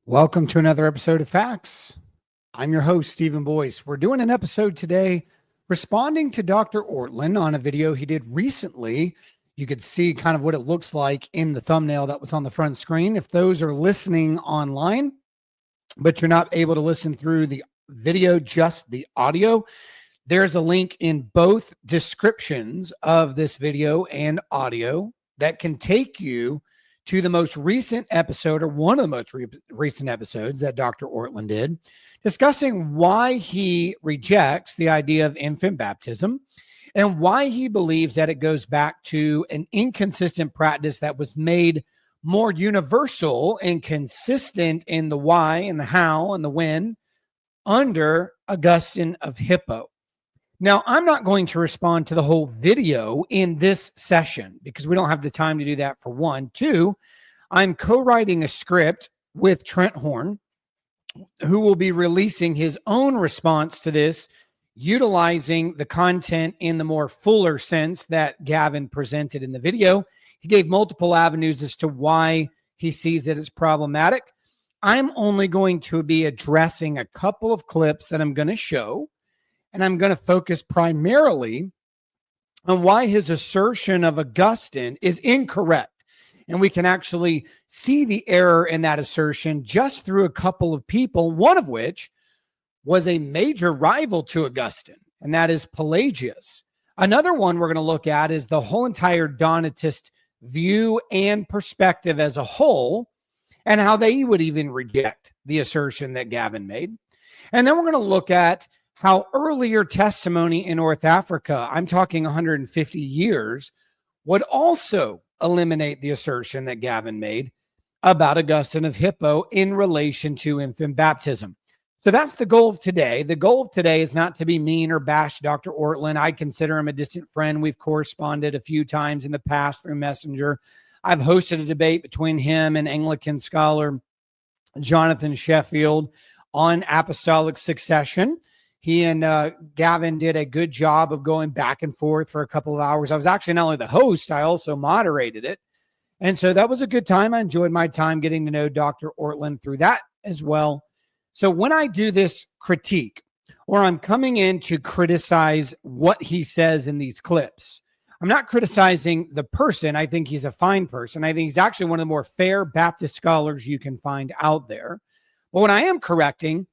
Welcome to another episode of Facts. I'm your host, Stephen Boyce. We're doing an episode today responding to Dr. Ortlund on a video he did recently. You could see kind of what it looks like in the thumbnail that was on the front screen. If those are listening online, but you're not able to listen through the video, just the audio, there's a link in both descriptions of this video and audio that can take you to the most recent episode, or one of the most recent episodes that Dr. Ortlund did, discussing why he rejects the idea of infant baptism and why he believes that it goes back to an inconsistent practice that was made more universal and consistent in the why and the how and the when under Augustine of Hippo. Now, I'm not going to respond to the whole video in this session because we don't have the time to do that, for one. Two, I'm co-writing a script with Trent Horn, who will be releasing his own response to this, utilizing the content in the more fuller sense that Gavin presented in the video. He gave multiple avenues as to why he sees it as problematic. I'm only going to be addressing a couple of clips that I'm going to show, and I'm going to focus primarily on why his assertion of Augustine is incorrect. And we can actually see the error in that assertion just through a couple of people, one of which was a major rival to Augustine, and that is Pelagius. Another one we're going to look at is the whole entire Donatist view and perspective as a whole, and how they would even reject the assertion that Gavin made. And then we're going to look at how earlier testimony in North Africa, I'm talking 150 years, would also eliminate the assertion that Gavin made about Augustine of Hippo in relation to infant baptism. So that's the goal of today. The goal of today is not to be mean or bash Dr. Ortlund. I consider him a distant friend. We've corresponded a few times in the past through Messenger. I've hosted a debate between him and Anglican scholar Jonathan Sheffield on apostolic succession. He and Gavin did a good job of going back and forth for a couple of hours. I was actually not only the host, I also moderated it. And so that was a good time. I enjoyed my time getting to know Dr. Ortlund through that as well. So when I do this critique, or I'm coming in to criticize what he says in these clips, I'm not criticizing the person. I think he's a fine person. I think he's actually one of the more fair Baptist scholars you can find out there. But what I am correcting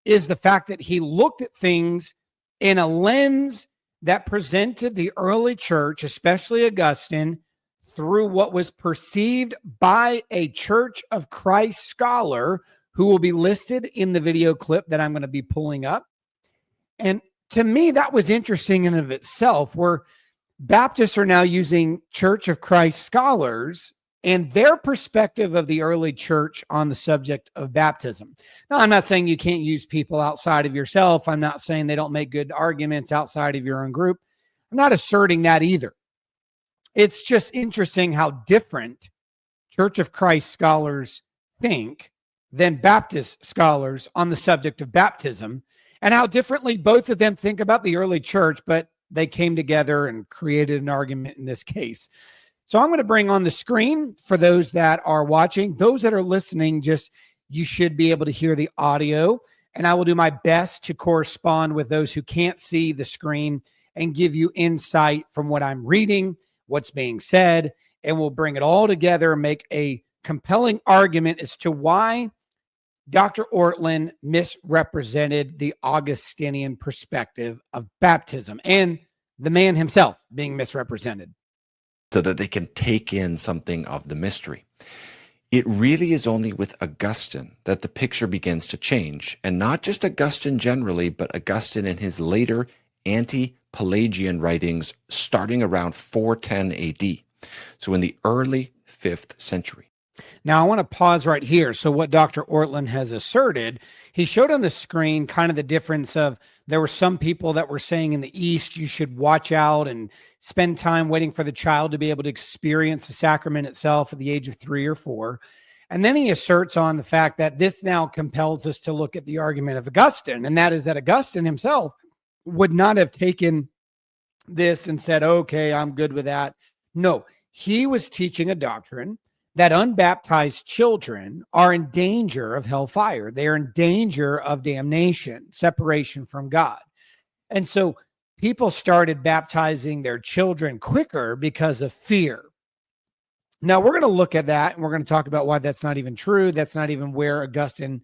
is the fact that he looked at things in a lens that presented the early church, especially Augustine, through what was perceived by a Church of Christ scholar who will be listed in the video clip that I'm going to be pulling up. And to me, that was interesting in and of itself, where Baptists are now using Church of Christ scholars and their perspective of the early church on the subject of baptism. Now, I'm not saying you can't use people outside of yourself. I'm not saying they don't make good arguments outside of your own group. I'm not asserting that either. It's just interesting how different Church of Christ scholars think than Baptist scholars on the subject of baptism, and how differently both of them think about the early church, but they came together and created an argument in this case. So I'm going to bring on the screen for those that are watching. Those that are listening, you should be able to hear the audio, and I will do my best to correspond with those who can't see the screen and give you insight from what I'm reading, what's being said, and we'll bring it all together and make a compelling argument as to why Dr. Ortlund misrepresented the Augustinian perspective of baptism and the man himself being misrepresented, so that they can take in something of the mystery. It really is only with Augustine that the picture begins to change, and not just Augustine generally, but Augustine in his later anti-Pelagian writings starting around 410 AD, so in the early 5th century. Now, I want to pause right here. So what Dr. Ortlund has asserted, he showed on the screen kind of the difference of, there were some people that were saying in the East, you should watch out and spend time waiting for the child to be able to experience the sacrament itself at the age of 3 or 4. And then he asserts on the fact that this now compels us to look at the argument of Augustine, and that is that Augustine himself would not have taken this and said, okay, I'm good with that. No, he was teaching a doctrine that unbaptized children are in danger of hellfire. They are in danger of damnation, separation from God. And so people started baptizing their children quicker because of fear. Now, we're going to look at that, and we're going to talk about why that's not even true. That's not even where Augustine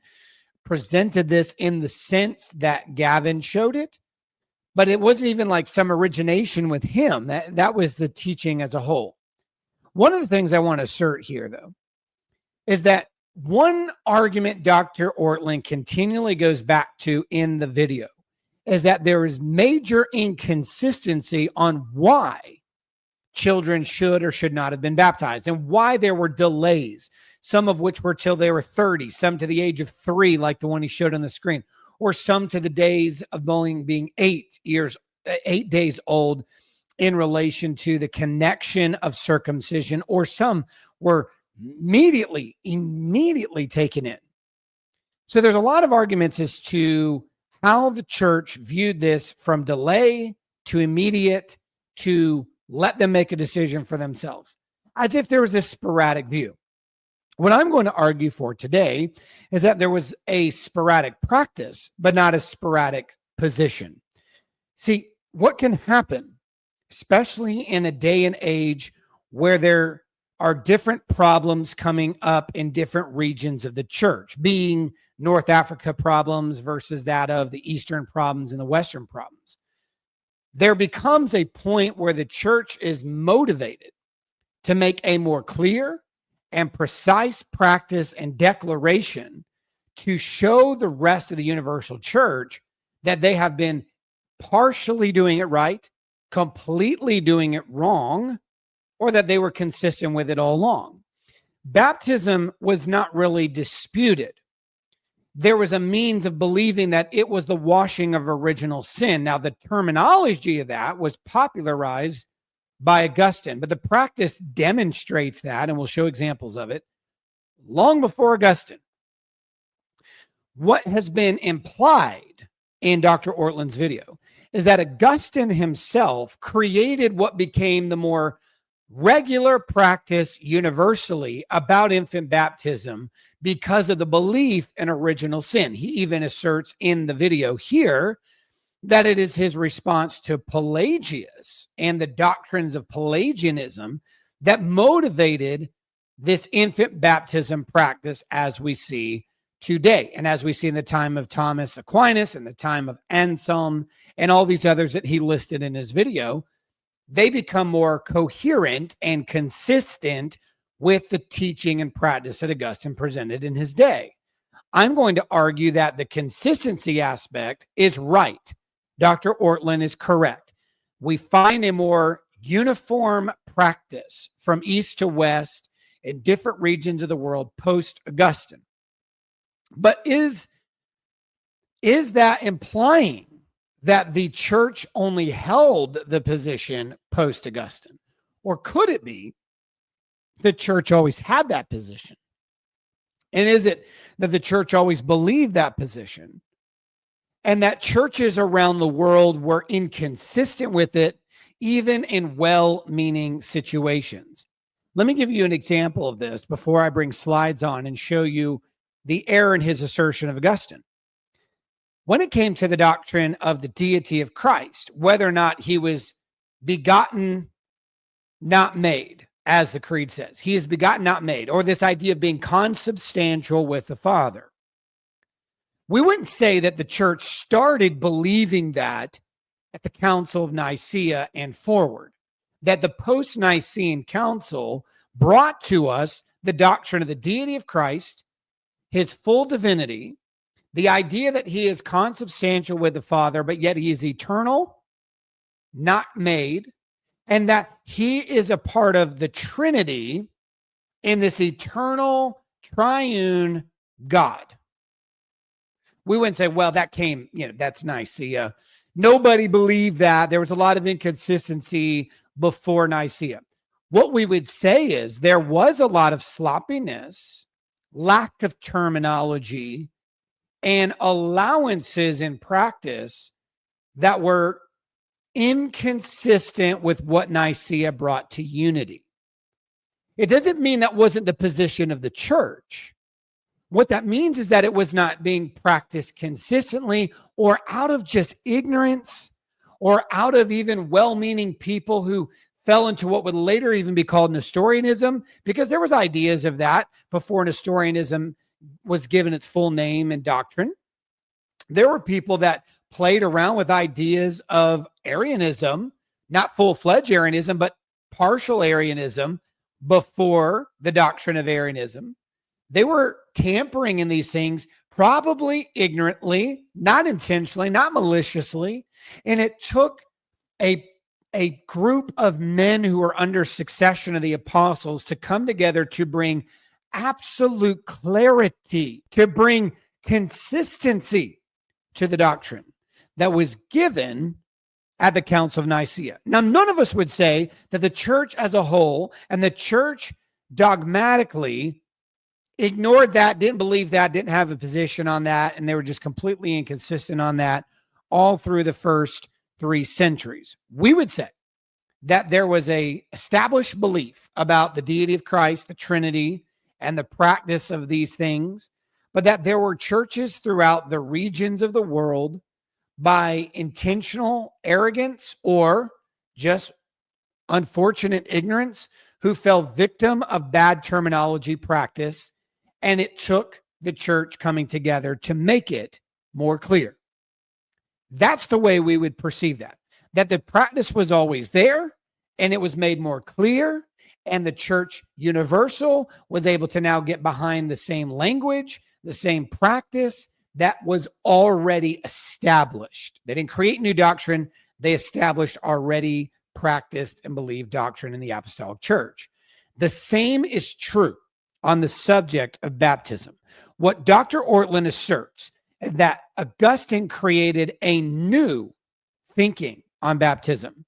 presented this in the sense that Gavin showed it. But it wasn't even like some origination with him. That was the teaching as a whole. One of the things I want to assert here, though, is that one argument Dr. Ortlund continually goes back to in the video is that there is major inconsistency on why children should or should not have been baptized and why there were delays, some of which were till they were 30, some to the age of 3, like the one he showed on the screen, or some to the days of being 8 days old in relation to the connection of circumcision, or some were immediately taken in. So there's a lot of arguments as to how the church viewed this, from delay to immediate to let them make a decision for themselves, as if there was this sporadic view. What I'm going to argue for today is that there was a sporadic practice, but not a sporadic position. See, what can happen, especially in a day and age where there are different problems coming up in different regions of the church, being North Africa problems versus that of the Eastern problems and the Western problems. There becomes a point where the church is motivated to make a more clear and precise practice and declaration to show the rest of the universal church that they have been partially doing it right, completely doing it wrong, or that they were consistent with it all along. Baptism was not really disputed. There was a means of believing that it was the washing of original sin. Now, the terminology of that was popularized by Augustine, but the practice demonstrates that, and we'll show examples of it, long before Augustine. What has been implied in Dr. Ortlund's video is that Augustine himself created what became the more regular practice universally about infant baptism because of the belief in original sin. He even asserts in the video here that it is his response to Pelagius and the doctrines of Pelagianism that motivated this infant baptism practice as we see today, and as we see in the time of Thomas Aquinas and the time of Anselm and all these others that he listed in his video. They become more coherent and consistent with the teaching and practice that Augustine presented in his day. I'm going to argue that the consistency aspect is right. Dr. Ortlund is correct. We find a more uniform practice from east to west in different regions of the world post-Augustine. But is that implying that the church only held the position post-Augustine? Or could it be the church always had that position? And is it that the church always believed that position and that churches around the world were inconsistent with it, even in well-meaning situations? Let me give you an example of this before I bring slides on and show you the error in his assertion of Augustine. When it came to the doctrine of the deity of Christ, whether or not he was begotten, not made, as the creed says, he is begotten, not made, or this idea of being consubstantial with the Father, we wouldn't say that the church started believing that at the Council of Nicaea and forward, that the post-Nicene Council brought to us the doctrine of the deity of Christ, his full divinity, the idea that he is consubstantial with the Father, but yet he is eternal, not made, and that he is a part of the Trinity in this eternal triune God. We wouldn't say, well, that came, that's Nicaea. Nobody believed that. There was a lot of inconsistency before Nicaea. What we would say is there was a lot of sloppiness, lack of terminology, and allowances in practice that were inconsistent with what Nicaea brought to unity. It doesn't mean that wasn't the position of the church. What that means is that it was not being practiced consistently, or out of just ignorance, or out of even well-meaning people who fell into what would later even be called Nestorianism, because there was ideas of that before Nestorianism was given its full name and doctrine. There were people that played around with ideas of Arianism, not full-fledged Arianism, but partial Arianism before the doctrine of Arianism. They were tampering in these things, probably ignorantly, not intentionally, not maliciously. And it took a group of men who were under succession of the apostles to come together to bring absolute clarity, to bring consistency to the doctrine that was given at the Council of Nicaea. Now, none of us would say that the church as a whole and the church dogmatically ignored that, didn't believe that, didn't have a position on that, and they were just completely inconsistent on that all through the first 3 centuries. We would say that there was a established belief about the deity of Christ, the Trinity, and the practice of these things, but that there were churches throughout the regions of the world, by intentional arrogance or just unfortunate ignorance, who fell victim of bad terminology practice, and it took the church coming together to make it more clear. That's the way we would perceive that the practice was always there, and it was made more clear, and the church universal was able to now get behind the same language, the same practice that was already established. They didn't create new doctrine. They established already practiced and believed doctrine in the apostolic church. The same is true on the subject of baptism. What Dr. Ortlund asserts is that Augustine created a new thinking on baptism,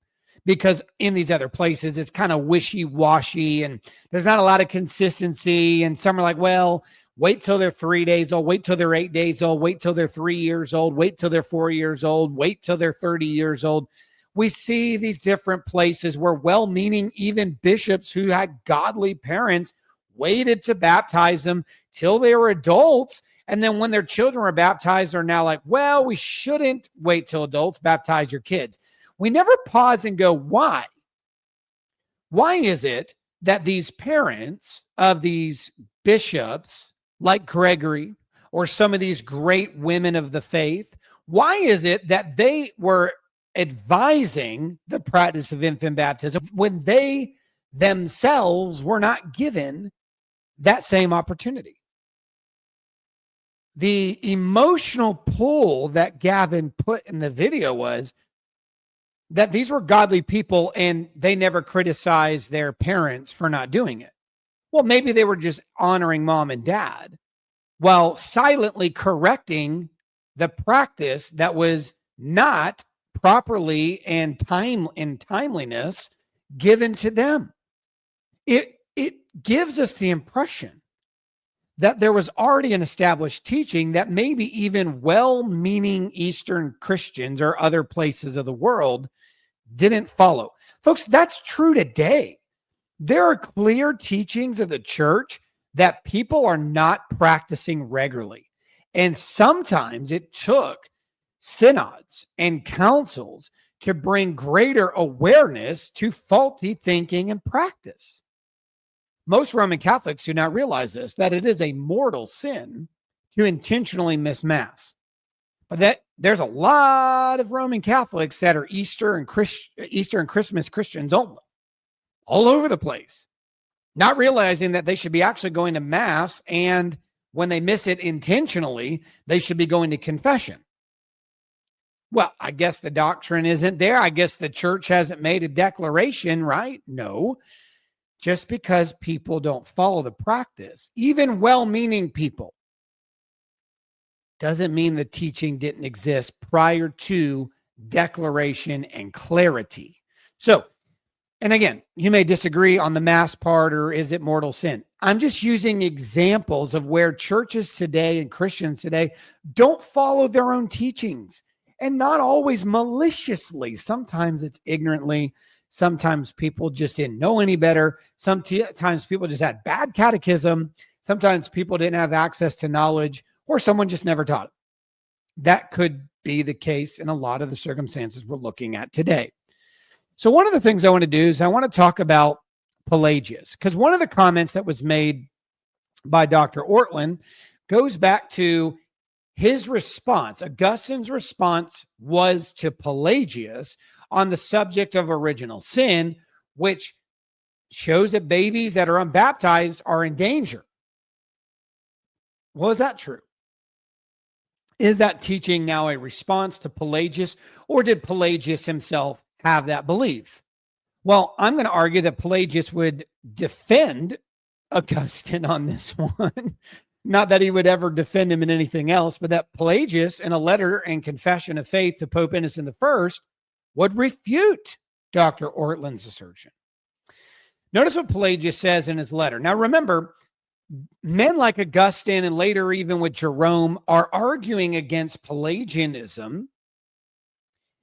because in these other places, it's kind of wishy-washy and there's not a lot of consistency. And some are like, well, wait till they're 3 days old, wait till they're 8 days old, wait till they're 3 years old, wait till they're 4 years old, wait till they're 30 years old. We see these different places where well-meaning, even bishops who had godly parents, waited to baptize them till they were adults. And then when their children were baptized, they're now like, well, we shouldn't wait till adults, baptize your kids. We never pause and go, why? Why is it that these parents of these bishops, like Gregory, or some of these great women of the faith, why is it that they were advising the practice of infant baptism when they themselves were not given that same opportunity? The emotional pull that Gavin put in the video was that these were godly people and they never criticized their parents for not doing it. Well, maybe they were just honoring mom and dad while silently correcting the practice that was not properly and timeliness given to them. It gives us the impression that there was already an established teaching that maybe even well-meaning Eastern Christians or other places of the world didn't follow. Folks, that's true today. There are clear teachings of the church that people are not practicing regularly. And sometimes it took synods and councils to bring greater awareness to faulty thinking and practice. Most Roman Catholics do not realize this, that it is a mortal sin to intentionally miss Mass. But that there's a lot of Roman Catholics that are Easter and Christmas Christians only, all over the place, not realizing that they should be actually going to Mass, and when they miss it intentionally, they should be going to confession. Well, I guess the doctrine isn't there. I guess the church hasn't made a declaration, right? No. Just because people don't follow the practice, even well-meaning people, doesn't mean the teaching didn't exist prior to declaration and clarity. So, and again, you may disagree on the Mass part, or is it mortal sin? I'm just using examples of where churches today and Christians today don't follow their own teachings, and not always maliciously. Sometimes it's ignorantly. Sometimes people just didn't know any better. Sometimes people just had bad catechism. Sometimes people didn't have access to knowledge, or someone just never taught it. That could be the case in a lot of the circumstances we're looking at today. So one of the things I want to do is I want to talk about Pelagius, because one of the comments that was made by Dr. Ortlund goes back to his response. Augustine's response was to Pelagius on the subject of original sin, which shows that babies that are unbaptized are in danger. Well, is that true? Is that teaching now a response to Pelagius, or did Pelagius himself have that belief? Well, I'm going to argue that Pelagius would defend Augustine on this one. Not that he would ever defend him in anything else, but that Pelagius, in a letter and confession of faith to Pope Innocent I, would refute Dr. Ortlund's assertion. Notice what Pelagius says in his letter. Now, remember, men like Augustine and later even with Jerome are arguing against Pelagianism.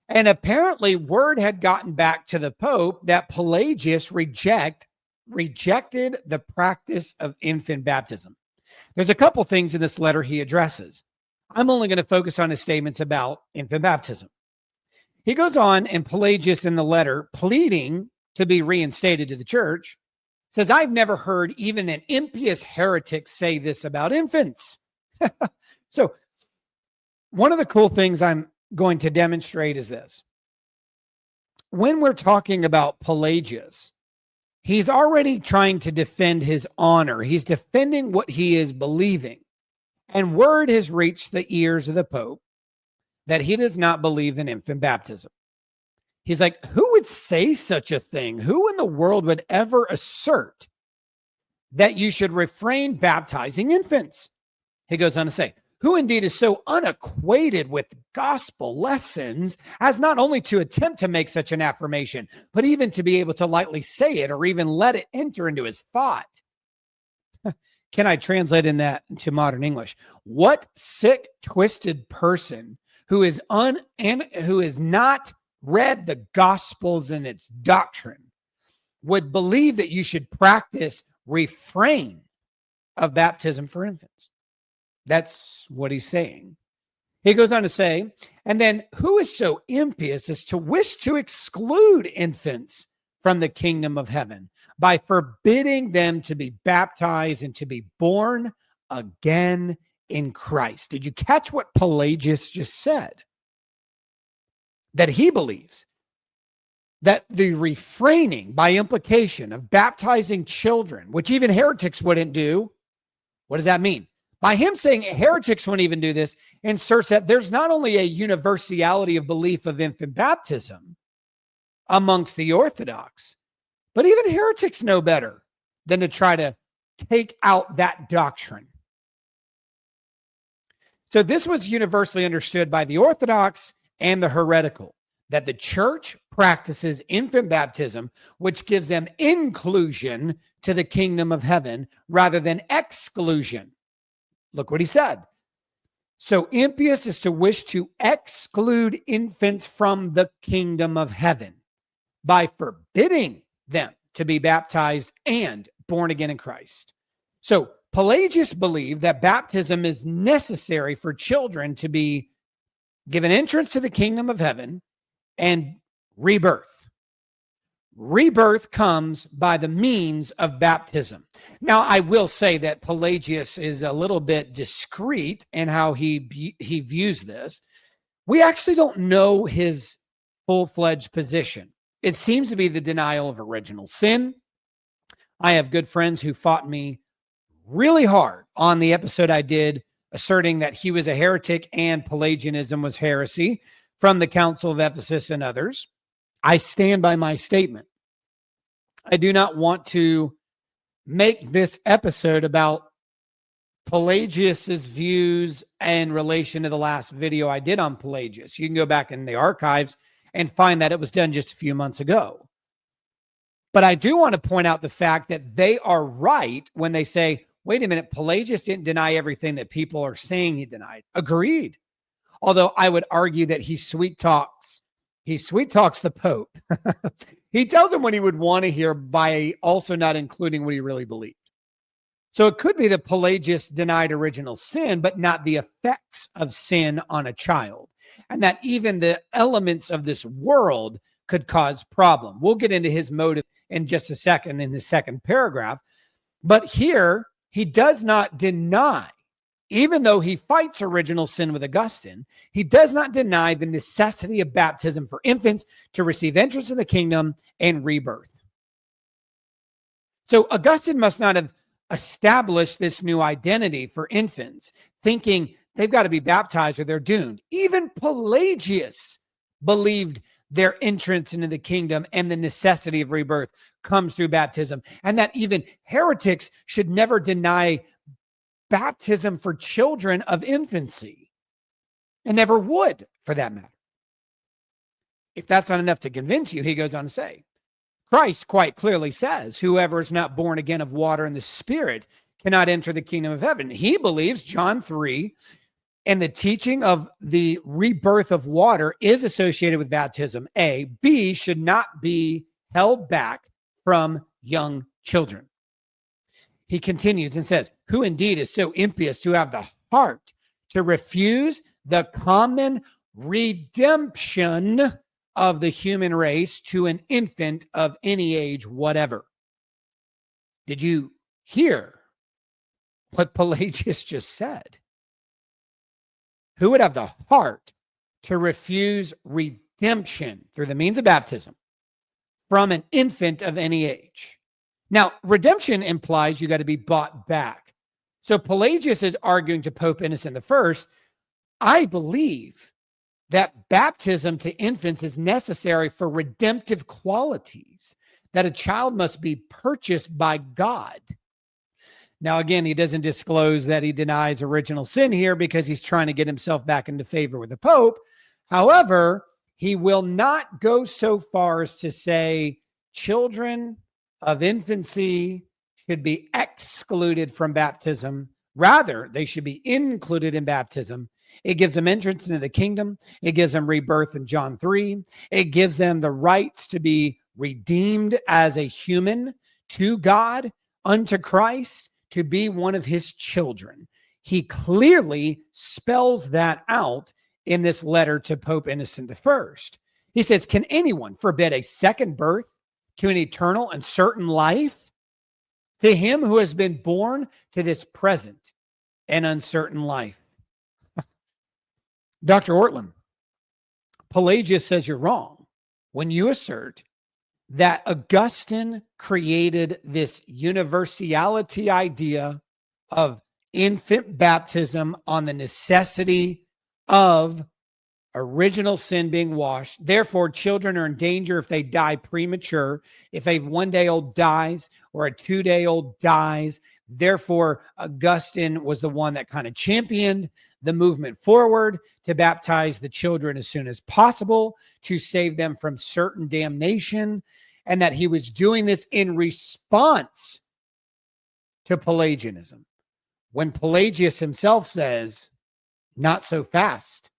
And apparently word had gotten back to the Pope that Pelagius rejected the practice of infant baptism. There's a couple things in this letter he addresses. I'm only going to focus on his statements about infant baptism. He goes on, and Pelagius in the letter, pleading to be reinstated to the church, says, I've never heard even an impious heretic say this about infants. So one of the cool things I'm going to demonstrate is this. When we're talking about Pelagius, he's already trying to defend his honor. He's defending what he is believing. And word has reached the ears of the Pope that he does not believe in infant baptism. He's like, who would say such a thing? Who in the world would ever assert that you should refrain baptizing infants? He goes on to say, who indeed is so unacquainted with gospel lessons as not only to attempt to make such an affirmation, but even to be able to lightly say it or even let it enter into his thought. Can I translate into modern English? What sick, twisted person who is not read the Gospels and its doctrine would believe that you should practice refrain of baptism for infants? That's what he's saying. He goes on to say, and then who is so impious as to wish to exclude infants from the kingdom of heaven by forbidding them to be baptized and to be born again in Christ? Did you catch what Pelagius just said? That he believes that the refraining by implication of baptizing children, which even heretics wouldn't do, what does that mean? By him saying heretics wouldn't even do this, inserts that there's not only a universality of belief of infant baptism amongst the Orthodox, but even heretics know better than to try to take out that doctrine. So this was universally understood by the Orthodox and the heretical, that the church practices infant baptism, which gives them inclusion to the kingdom of heaven rather than exclusion. Look what he said. So impious is to wish to exclude infants from the kingdom of heaven by forbidding them to be baptized and born again in Christ. So Pelagius believed that baptism is necessary for children to be given entrance to the kingdom of heaven and rebirth. Rebirth comes by the means of baptism. Now, I will say that Pelagius is a little bit discreet in how he views this. We actually don't know his full-fledged position. It seems to be the denial of original sin. I have good friends who fought me really hard on the episode I did asserting that he was a heretic and Pelagianism was heresy from the Council of Ephesus and others. I stand by my statement. I do not want to make this episode about Pelagius's views in relation to the last video I did on Pelagius. You can go back in the archives and find that it was done just a few months ago. But I do want to point out the fact that they are right when they say, wait a minute, Pelagius didn't deny everything that people are saying he denied. Agreed. Although I would argue that he sweet talks the Pope. He tells him what he would want to hear by also not including what he really believed. So it could be that Pelagius denied original sin, but not the effects of sin on a child, and that even the elements of this world could cause problem. We'll get into his motive in just a second in the second paragraph. But here, he does not deny, even though he fights original sin with Augustine, he does not deny the necessity of baptism for infants to receive entrance in the kingdom and rebirth. So Augustine must not have established this new identity for infants, thinking they've got to be baptized or they're doomed. Even Pelagius believed their entrance into the kingdom and the necessity of rebirth comes through baptism, and that even heretics should never deny baptism for children of infancy, and never would, for that matter. If that's not enough to convince you, he goes on to say, Christ quite clearly says, whoever is not born again of water and the Spirit cannot enter the kingdom of heaven. He believes, John 3, and the teaching of the rebirth of water is associated with baptism. A. B, should not be held back from young children. He continues and says, who indeed is so impious to have the heart to refuse the common redemption of the human race to an infant of any age whatever. Did you hear what Pelagius just said? Who would have the heart to refuse redemption through the means of baptism from an infant of any age? Now, redemption implies you got to be bought back. So Pelagius is arguing to Pope Innocent I, I believe that baptism to infants is necessary for redemptive qualities, that a child must be purchased by God. Now, again, he doesn't disclose that he denies original sin here because he's trying to get himself back into favor with the Pope. However, he will not go so far as to say children of infancy should be excluded from baptism. Rather, they should be included in baptism. It gives them entrance into the kingdom. It gives them rebirth in John 3. It gives them the rights to be redeemed as a human to God, unto Christ, to be one of his children. He clearly spells that out in this letter to Pope Innocent I. He says, can anyone forbid a second birth to an eternal and certain life to him who has been born to this present and uncertain life? Dr. Ortlund, Pelagius says you're wrong when you assert that Augustine created this universality idea of infant baptism on the necessity of original sin being washed. Therefore, children are in danger if they die premature. If a 1-day-old dies or a 2-day-old dies, therefore, Augustine was the one that kind of championed the movement forward to baptize the children as soon as possible to save them from certain damnation, and that he was doing this in response to Pelagianism. When Pelagius himself says, not so fast,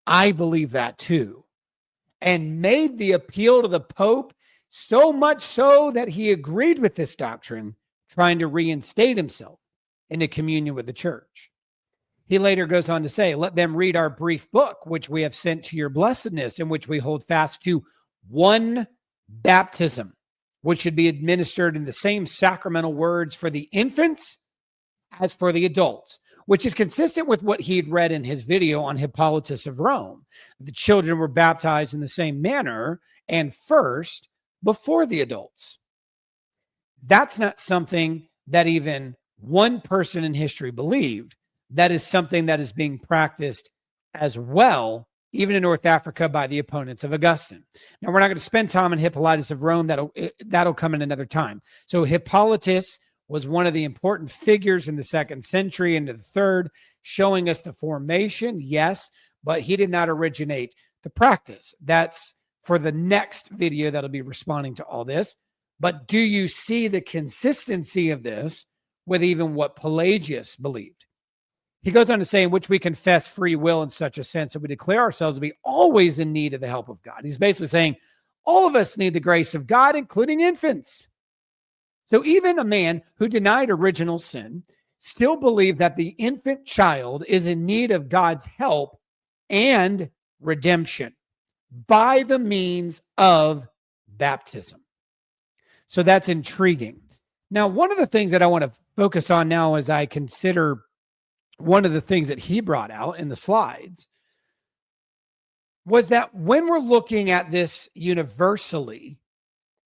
I believe that too, and made the appeal to the Pope so much so that he agreed with this doctrine, trying to reinstate himself into communion with the church. He later goes on to say, let them read our brief book, which we have sent to your blessedness, in which we hold fast to one baptism, which should be administered in the same sacramental words for the infants as for the adults, which is consistent with what he had read in his video on Hippolytus of Rome. The children were baptized in the same manner and first before the adults. That's not something that even one person in history believed. That is something that is being practiced as well, even in North Africa, by the opponents of Augustine. Now, we're not going to spend time on Hippolytus of Rome. That'll come in another time. So Hippolytus was one of the important figures in the 2nd century into the 3rd, showing us the formation, yes, but he did not originate the practice. That's for the next video that'll be responding to all this. But do you see the consistency of this with even what Pelagius believed? He goes on to say, in which we confess free will in such a sense that we declare ourselves to be always in need of the help of God. He's basically saying All of us need the grace of God, including infants. So even a man who denied original sin still believed that the infant child is in need of God's help and redemption by the means of baptism. So that's intriguing. Now, one of the things that I want to focus on now as I consider one of the things that he brought out in the slides was that when we're looking at this universally,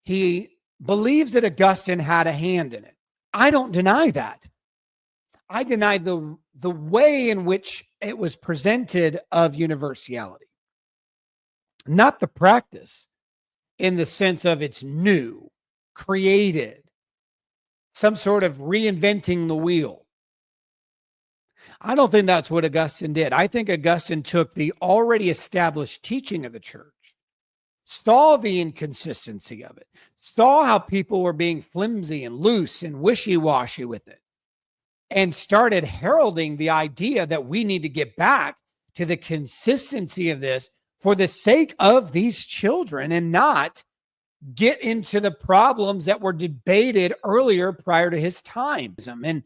he believes that Augustine had a hand in it. I don't deny that. I deny the way in which it was presented of universality, not the practice in the sense of it's new, created, some sort of reinventing the wheel. I don't think that's what Augustine did. I think Augustine took the already established teaching of the church, saw the inconsistency of it, saw how people were being flimsy and loose and wishy-washy with it, and started heralding the idea that we need to get back to the consistency of this for the sake of these children and not get into the problems that were debated earlier prior to his time. And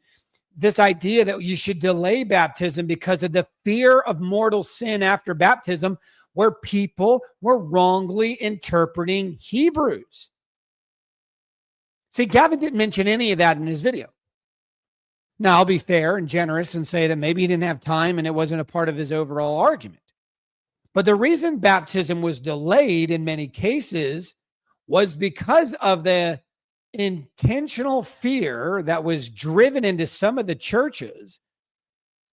this idea that you should delay baptism because of the fear of mortal sin after baptism, where people were wrongly interpreting Hebrews. See, Gavin didn't mention any of that in his video. Now, I'll be fair and generous and say that maybe he didn't have time and it wasn't a part of his overall argument. But the reason baptism was delayed in many cases was because of the intentional fear that was driven into some of the churches,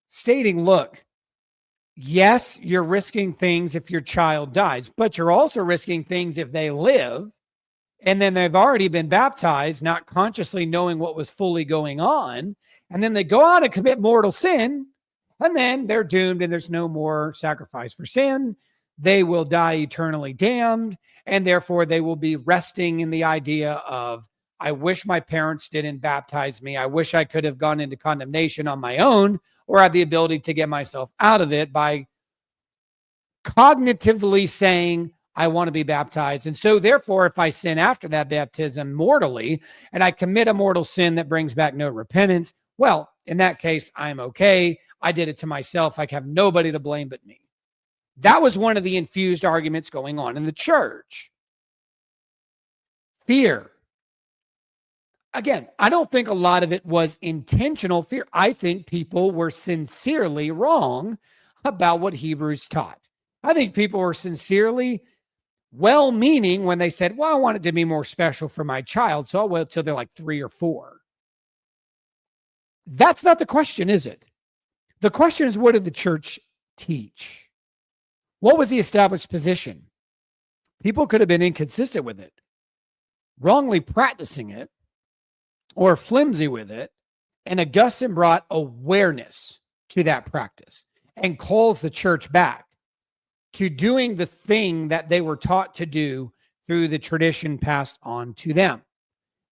stating, look, yes, you're risking things if your child dies, but you're also risking things if they live, and then they've already been baptized, not consciously knowing what was fully going on, and then they go out and commit mortal sin, and then they're doomed and there's no more sacrifice for sin. They will die eternally damned, and therefore they will be resting in the idea of, I wish my parents didn't baptize me. I wish I could have gone into condemnation on my own or had the ability to get myself out of it by cognitively saying, I want to be baptized. And so therefore, if I sin after that baptism mortally and I commit a mortal sin that brings back no repentance, well, in that case, I'm okay. I did it to myself. I have nobody to blame but me. That was one of the infused arguments going on in the church. Fear. Again, I don't think a lot of it was intentional fear. I think people were sincerely wrong about what Hebrews taught. I think people were sincerely well-meaning when they said, well, I want it to be more special for my child, so I'll wait till they're like 3 or 4. That's not the question, is it? The question is, what did the church teach? What was the established position? People could have been inconsistent with it, wrongly practicing it, or flimsy with it, and Augustine brought awareness to that practice and calls the church back to doing the thing that they were taught to do through the tradition passed on to them.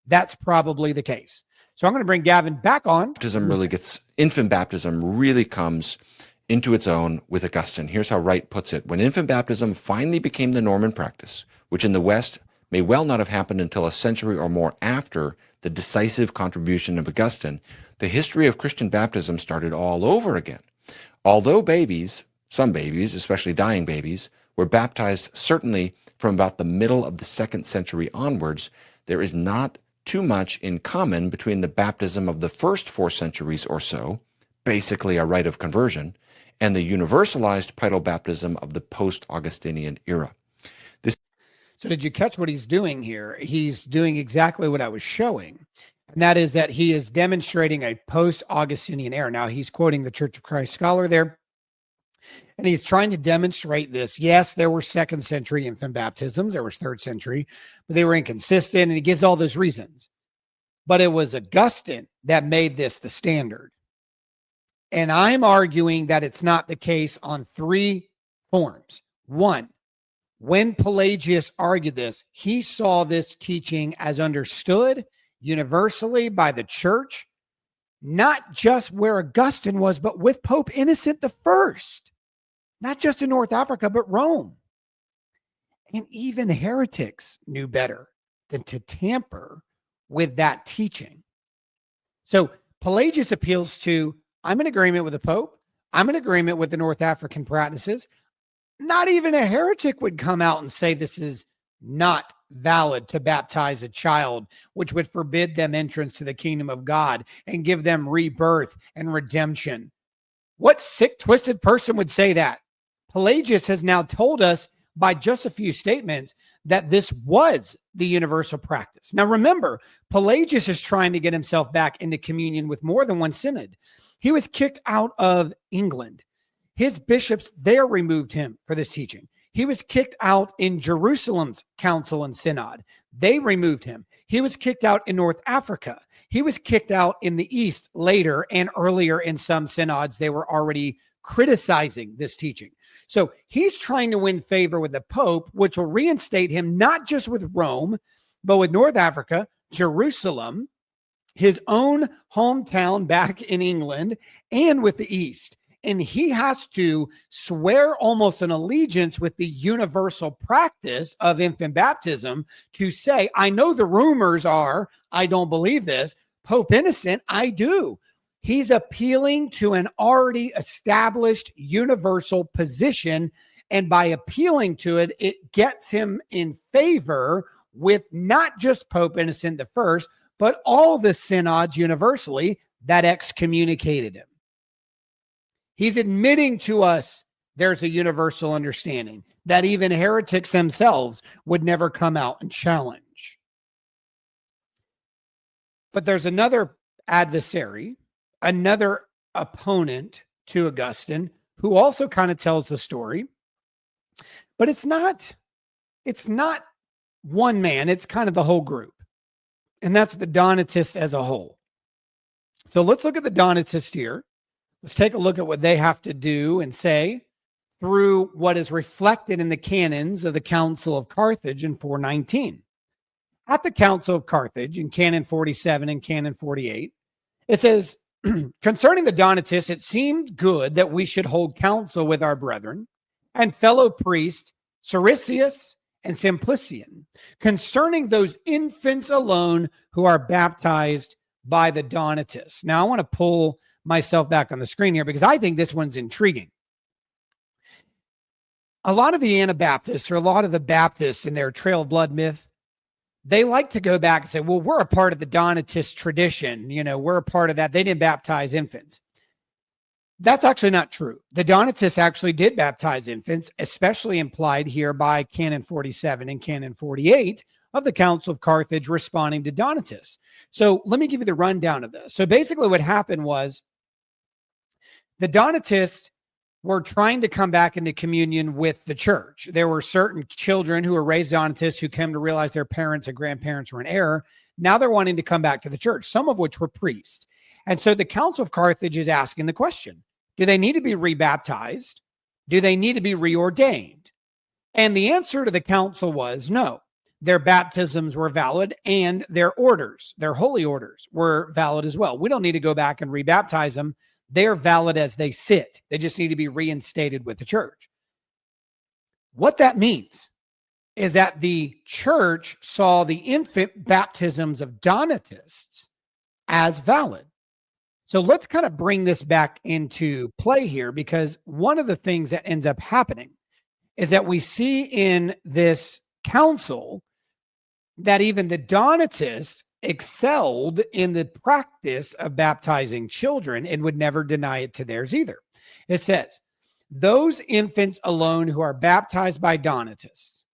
That's probably the case. So I'm going to bring Gavin back on. Infant baptism really comes into its own with Augustine. Here's how Wright puts it. When infant baptism finally became the norm in practice, which in the West may well not have happened until a century or more after the decisive contribution of Augustine, the history of Christian baptism started all over again. Although babies, some babies, especially dying babies, were baptized certainly from about the middle of the 2nd century onwards, there is not too much in common between the baptism of the first 4 centuries or so, basically a rite of conversion, and the universalized pedal baptism of the post-Augustinian era. So did you catch what he's doing here? He's doing exactly what I was showing. And that is that he is demonstrating a post-Augustinian era. Now, he's quoting the Church of Christ scholar there. And he's trying to demonstrate this. Yes, there were 2nd century infant baptisms. There was 3rd century. But they were inconsistent. And he gives all those reasons. But it was Augustine that made this the standard. And I'm arguing that it's not the case on 3 forms. 1, when Pelagius argued this, he saw this teaching as understood universally by the church, not just where Augustine was, but with Pope Innocent I, not just in North Africa, but Rome. And even heretics knew better than to tamper with that teaching. So Pelagius appeals to, I'm in agreement with the Pope. I'm in agreement with the North African practices. Not even a heretic would come out and say this is not valid to baptize a child, which would forbid them entrance to the kingdom of God and give them rebirth and redemption. What sick, twisted person would say that? Pelagius has now told us by just a few statements that this was the universal practice. Now, remember, Pelagius is trying to get himself back into communion with more than one synod. He was kicked out of England. His bishops there removed him for this teaching. He was kicked out in Jerusalem's council and synod. They removed him. He was kicked out in North Africa. He was kicked out in the East later, and earlier in some synods, they were already criticizing this teaching. So he's trying to win favor with the Pope, which will reinstate him not just with Rome, but with North Africa, Jerusalem, his own hometown back in England, and with the East. And he has to swear almost an allegiance with the universal practice of infant baptism to say, I know the rumors are, I don't believe this. Pope Innocent, I do. He's appealing to an already established universal position. And by appealing to it, it gets him in favor with not just Pope Innocent I, but all the synods universally that excommunicated him. He's admitting to us there's a universal understanding that even heretics themselves would never come out and challenge. But there's another adversary, another opponent to Augustine, who also kind of tells the story. But it's not one man, it's kind of the whole group. And that's the Donatists as a whole. So let's look at the Donatists here. Let's take a look at what they have to do and say through what is reflected in the canons of the Council of Carthage in 419. At the Council of Carthage in Canon 47 and Canon 48, it says, concerning the Donatists, it seemed good that we should hold council with our brethren and fellow priests, Siricius and Simplician, concerning those infants alone who are baptized by the Donatists. Now, I want to pull myself back on the screen here because I think this one's intriguing. A lot of the Anabaptists or a lot of the Baptists in their Trail of Blood myth, they like to go back and say, well, we're a part of the Donatist tradition. You know, we're a part of that. They didn't baptize infants. That's actually not true. The Donatists actually did baptize infants, especially implied here by Canon 47 and Canon 48 of the Council of Carthage responding to Donatists. So let me give you the rundown of this. So basically what happened was the Donatists were trying to come back into communion with the church. There were certain children who were raised Donatists who came to realize their parents and grandparents were in error. Now they're wanting to come back to the church, some of which were priests. And so the Council of Carthage is asking the question, do they need to be rebaptized? Do they need to be reordained? And the answer to the council was no. Their baptisms were valid and their orders, their holy orders, were valid as well. We don't need to go back and rebaptize them. They're valid as they sit. They just need to be reinstated with the church. What that means is that the church saw the infant baptisms of Donatists as valid. So let's kind of bring this back into play here, because one of the things that ends up happening is that we see in this council that even the Donatists excelled in the practice of baptizing children and would never deny it to theirs either. It says, those infants alone who are baptized by Donatists,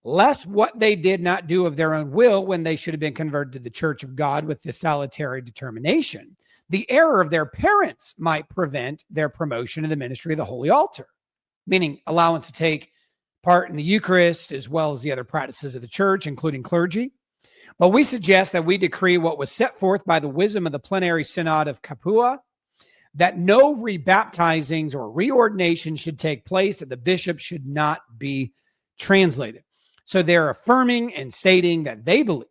lest what they did not do of their own will when they should have been converted to the church of God with this salutary determination, the error of their parents might prevent their promotion in the ministry of the holy altar, meaning allowance to take part in the Eucharist as well as the other practices of the church, including clergy. But we suggest that we decree what was set forth by the wisdom of the plenary synod of Capua, that no rebaptizings or reordination should take place, that the bishop should not be translated. So they're affirming and stating that they believe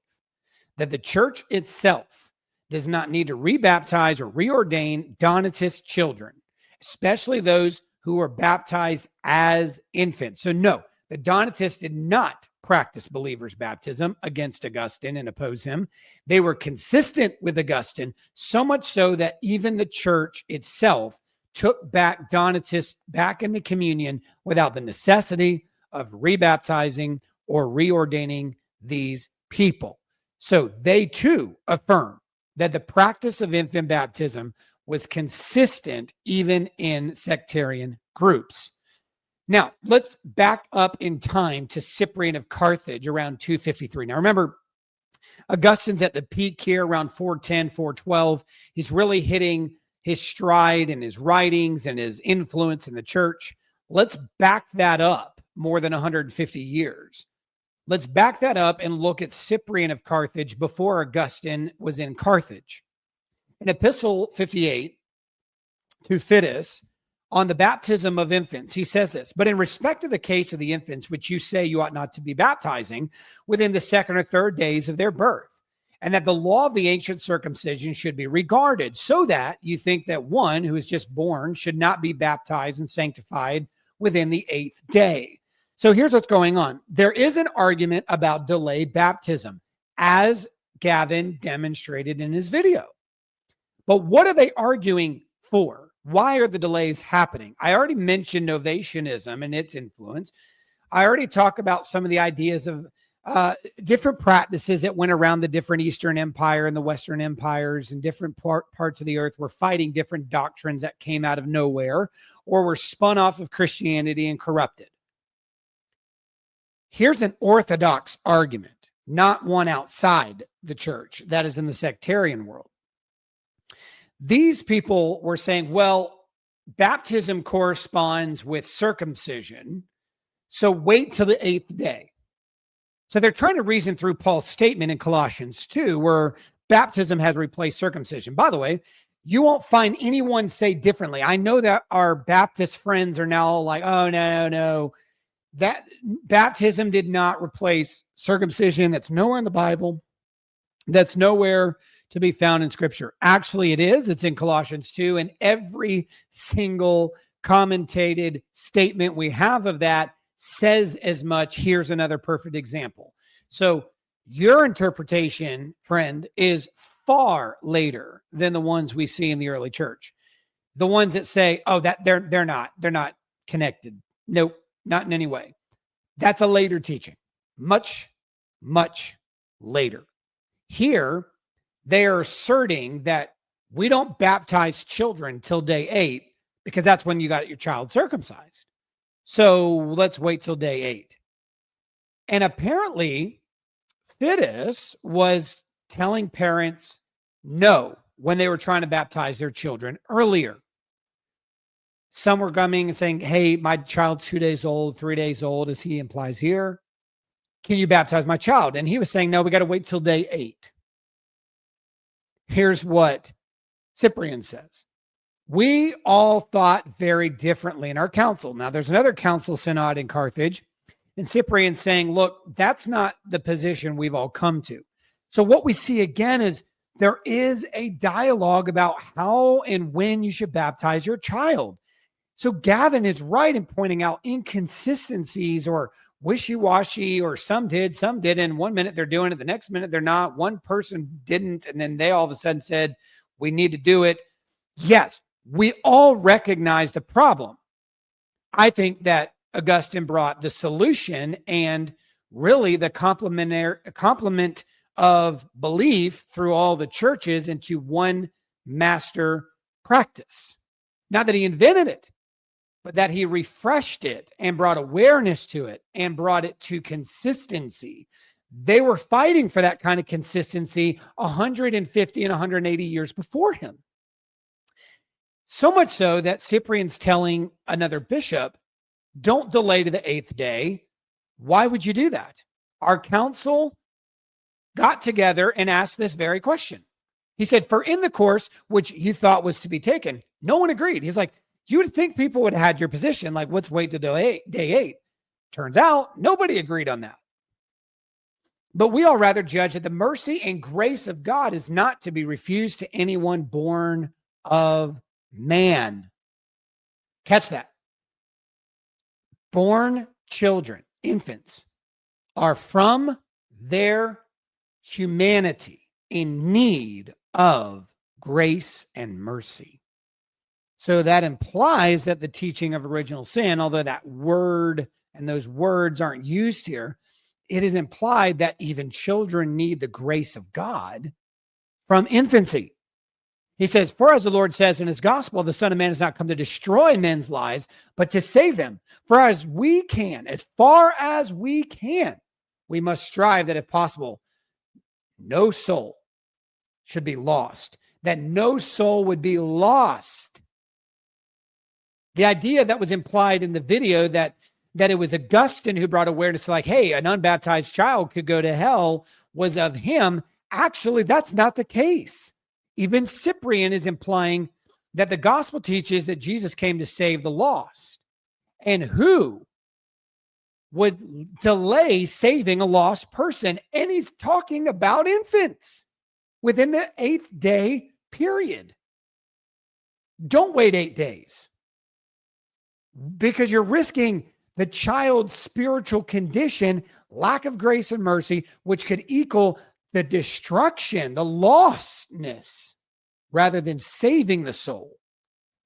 that the church itself does not need to rebaptize or reordain Donatist children, especially those who were baptized as infants. So no, The Donatists did not practice believers' baptism against Augustine and oppose him. They were consistent with Augustine, so much so that even the church itself took back Donatists back into communion without the necessity of rebaptizing or reordaining these people. So they too affirm that the practice of infant baptism was consistent even in sectarian groups. Now, let's back up in time to Cyprian of Carthage around 253. Now, remember, Augustine's at the peak here around 410, 412. He's really hitting his stride and his writings and his influence in the church. Let's back that up more than 150 years. Let's back that up and look at Cyprian of Carthage before Augustine was in Carthage. In Epistle 58 to Refutes on the baptism of infants, he says this, but in respect to the case of the infants, which you say you ought not to be baptizing within the second or third days of their birth, and that the law of the ancient circumcision should be regarded, so that you think that one who is just born should not be baptized and sanctified within the 8th day. So here's what's going on. There is an argument about delayed baptism, as Gavin demonstrated in his video. But what are they arguing for? Why are the delays happening? I already mentioned Novatianism and its influence. I already talked about some of the ideas of different practices that went around the different Eastern Empire and the Western empires, and different parts of the earth were fighting different doctrines that came out of nowhere or were spun off of Christianity and corrupted. Here's an orthodox argument, not one outside the church, that is in the sectarian world. These people were saying, well, baptism corresponds with circumcision, so wait till the 8th day. So they're trying to reason through Paul's statement in Colossians 2, where baptism has replaced circumcision. By the way, you won't find anyone say differently. I know that our Baptist friends are now like, oh, no. That baptism did not replace circumcision. That's nowhere in the Bible. That's nowhere to be found in Scripture. Actually, it is. It's in Colossians 2, and every single commentated statement we have of that says as much. Here's another perfect example. So your interpretation, friend, is far later than the ones we see in the early church. The ones that say, oh, that they're not connected. Nope, not in any way. That's a later teaching. Much, much later. Here, they are asserting that we don't baptize children till day 8 because that's when you got your child circumcised. So let's wait till day 8. And apparently, Refutes was telling parents no when they were trying to baptize their children earlier. Some were coming and saying, hey, my child's 2 days old, 3 days old, as he implies here. Can you baptize my child? And he was saying, no, we got to wait till day 8. Here's what Cyprian says. We all thought very differently in our council. Now, there's another council synod in Carthage, and Cyprian saying, look, that's not the position we've all come to. So what we see again is there is a dialogue about how and when you should baptize your child. So Gavin is right in pointing out inconsistencies or wishy-washy, or some did, some didn't. 1 minute they're doing it, the next minute they're not. One person didn't, and then they all of a sudden said, we need to do it. Yes, we all recognize the problem. I think that Augustine brought the solution and really the complement of belief through all the churches into one master practice. Not that he invented it, but that he refreshed it and brought awareness to it and brought it to consistency. They were fighting for that kind of consistency 150 and 180 years before him. So much so that Cyprian's telling another bishop, don't delay to the 8th day. Why would you do that? Our council got together and asked this very question. He said, for in the course which you thought was to be taken, no one agreed. He's like, you would think people would have had your position, like, let's wait to day 8. Turns out nobody agreed on that. But we all rather judge that the mercy and grace of God is not to be refused to anyone born of man. Catch that. Born children. infants are from their humanity in need of grace and mercy. So that implies that the teaching of original sin, although that word and those words aren't used here, it is implied that even children need the grace of God from infancy. He says, for as the Lord says in his gospel, the Son of Man has not come to destroy men's lives, but to save them. For as we can, as far as we can, we must strive that if possible, no soul should be lost, that no soul would be lost. The idea that was implied in the video that it was Augustine who brought awareness to like, hey, an unbaptized child could go to hell was of him. Actually, that's not the case. Even Cyprian is implying that the gospel teaches that Jesus came to save the lost. And who would delay saving a lost person? And he's talking about infants within the 8th day period. Don't wait 8 days because you're risking the child's spiritual condition, lack of grace and mercy, which could equal the destruction, the lostness, rather than saving the soul.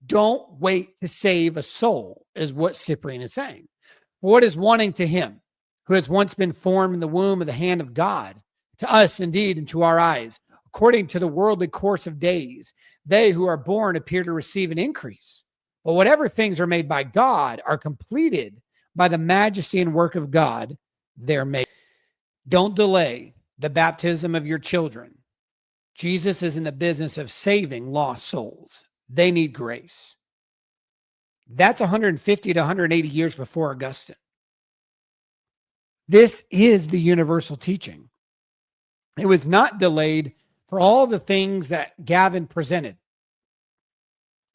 Don't wait to save a soul, is what Cyprian is saying. What is wanting to him, who has once been formed in the womb of the hand of God, to us indeed and to our eyes, according to the worldly course of days, they who are born appear to receive an increase. But whatever things are made by God are completed by the majesty and work of God, they're made. Don't delay the baptism of your children. Jesus is in the business of saving lost souls. They need grace. That's 150 to 180 years before Augustine. This is the universal teaching. It was not delayed for all the things that Gavin presented.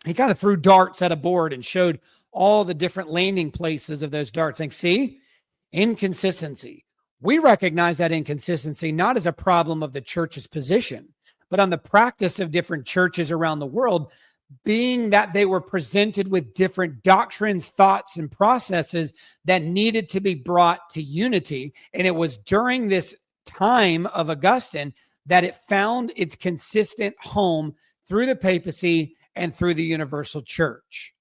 He kind of threw darts at a board and showed all the different landing places of those darts. Like, see, inconsistency. We recognize that inconsistency not as a problem of the church's position, but on the practice of different churches around the world, being that they were presented with different doctrines, thoughts, and processes that needed to be brought to unity. And it was during this time of Augustine that it found its consistent home through the papacy and through the universal church.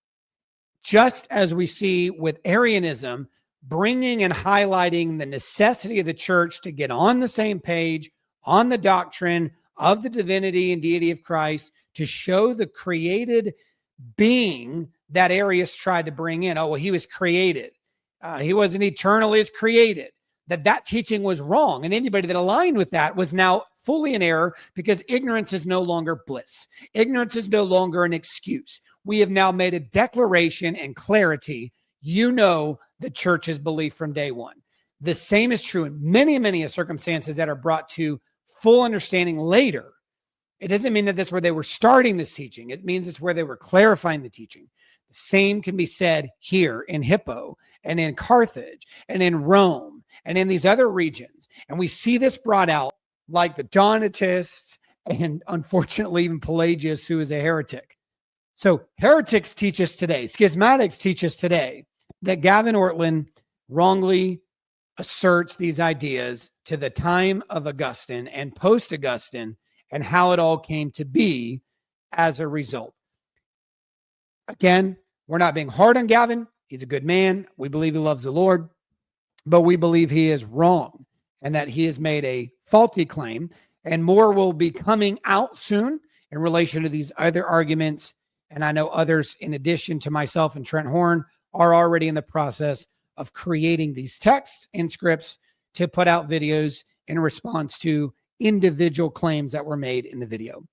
Just as we see with Arianism, bringing and highlighting the necessity of the church to get on the same page on the doctrine of the divinity and deity of Christ, to show the created being that Arius tried to bring in. Oh, well, he was created. He wasn't eternal, he was created. That teaching was wrong. And anybody that aligned with that was now fully in error, because ignorance is no longer bliss. Ignorance is no longer an excuse. We have now made a declaration and clarity. You know the church's belief from day one. The same is true in many, many circumstances that are brought to full understanding later. It doesn't mean that that's where they were starting this teaching. It means it's where they were clarifying the teaching. The same can be said here in Hippo and in Carthage and in Rome and in these other regions. And we see this brought out like the Donatists and unfortunately even Pelagius, who is a heretic. So heretics teach us today, schismatics teach us today that Gavin Ortlund wrongly asserts these ideas to the time of Augustine and post-Augustine and how it all came to be as a result. Again, we're not being hard on Gavin. He's a good man. We believe he loves the Lord, but we believe he is wrong and that he has made a faulty claim, and more will be coming out soon in relation to these other arguments. And I know others, in addition to myself and Trent Horn, are already in the process of creating these texts and scripts to put out videos in response to individual claims that were made in the video.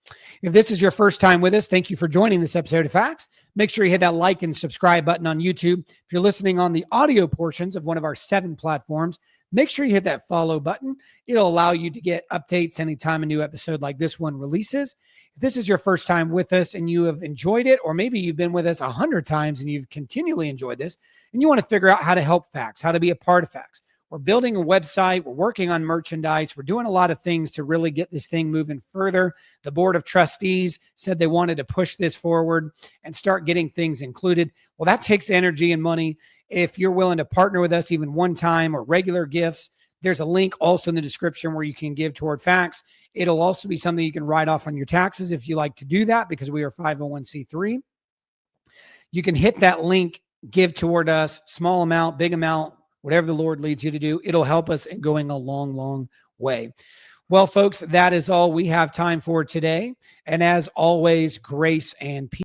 If this is your first time with us, thank you for joining this episode of Facts. Make sure you hit that like and subscribe button on YouTube. If you're listening on the audio portions of one of our 7 platforms, make sure you hit that follow button. It'll allow you to get updates anytime a new episode like this one releases. If this is your first time with us and you have enjoyed it, or maybe you've been with us 100 times and you've continually enjoyed this, and you want to figure out how to help Facts, how to be a part of Facts. We're building a website. We're working on merchandise. We're doing a lot of things to really get this thing moving further. The board of trustees said they wanted to push this forward and start getting things included. Well, that takes energy and money. If you're willing to partner with us, even one time or regular gifts, there's a link also in the description where you can give toward facts. It'll also be something you can write off on your taxes if you like to do that, because we are 501c3. You can hit that link, give toward us, small amount, big amount, whatever the Lord leads you to do. It'll help us in going a long, long way. Well, folks, that is all we have time for today. And as always, grace and peace.